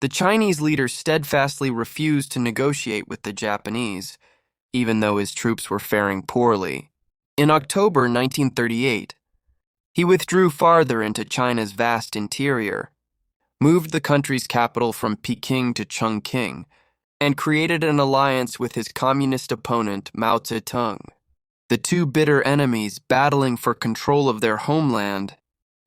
The Chinese leader steadfastly refused to negotiate with the Japanese, even though his troops were faring poorly. In October 1938, he withdrew farther into China's vast interior, moved the country's capital from Peking to Chongqing, and created an alliance with his communist opponent Mao Zedong. The two bitter enemies battling for control of their homeland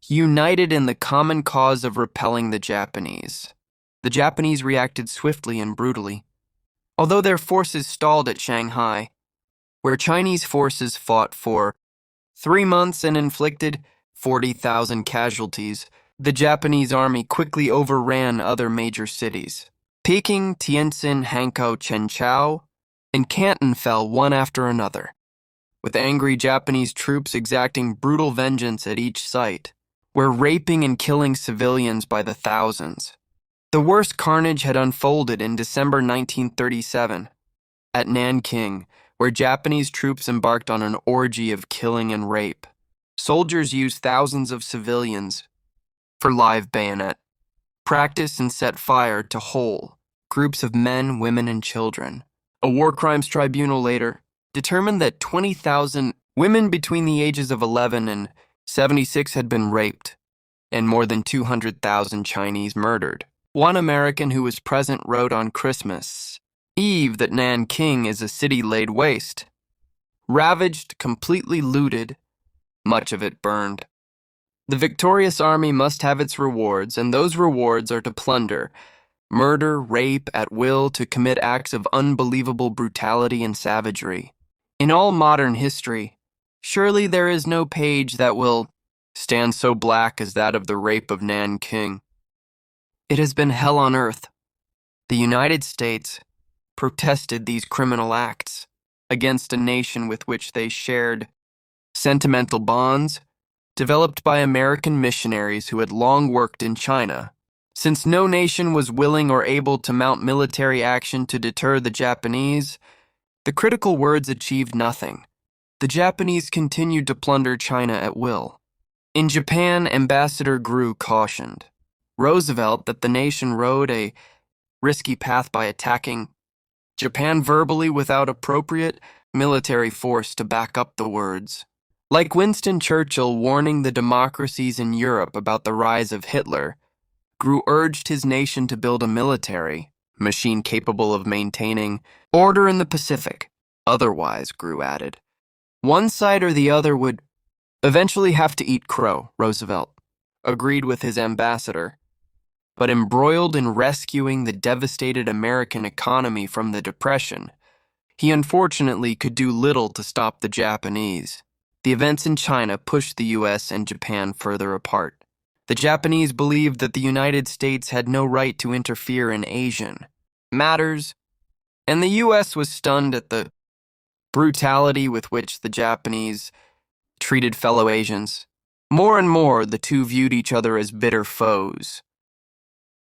united in the common cause of repelling the Japanese. The Japanese reacted swiftly and brutally. Although their forces stalled at Shanghai, where Chinese forces fought for 3 months and inflicted 40,000 casualties, the Japanese army quickly overran other major cities. Peking, Tientsin, Hankou, Chenchao, and Canton fell one after another, with angry Japanese troops exacting brutal vengeance at each site, where raping and killing civilians by the thousands. The worst carnage had unfolded in December 1937, at Nanking, where Japanese troops embarked on an orgy of killing and rape. Soldiers used thousands of civilians for live bayonet practice and set fire to whole groups of men, women, and children. A war crimes tribunal later determined that 20,000 women between the ages of 11 and 76 had been raped, and more than 200,000 Chinese murdered. One American who was present wrote on Christmas Eve that Nanking is a city laid waste, ravaged, completely looted, much of it burned. The victorious army must have its rewards, and those rewards are to plunder, murder, rape at will, to commit acts of unbelievable brutality and savagery. In all modern history, surely there is no page that will stand so black as that of the rape of Nanking. It has been hell on earth. The United States protested these criminal acts against a nation with which they shared sentimental bonds developed by American missionaries who had long worked in China. Since no nation was willing or able to mount military action to deter the Japanese, the critical words achieved nothing. The Japanese continued to plunder China at will. In Japan, Ambassador Grew cautioned Roosevelt that the nation rode a risky path by attacking Japan verbally without appropriate military force to back up the words. Like Winston Churchill warning the democracies in Europe about the rise of Hitler, Grew urged his nation to build a military machine capable of maintaining order in the Pacific. Otherwise, Grew added, one side or the other would eventually have to eat crow. Roosevelt agreed with his ambassador, but embroiled in rescuing the devastated American economy from the Depression, he unfortunately could do little to stop the Japanese. The events in China pushed the U.S. and Japan further apart. The Japanese believed that the United States had no right to interfere in Asian matters, and the U.S. was stunned at the brutality with which the Japanese treated fellow Asians. More and more, the two viewed each other as bitter foes.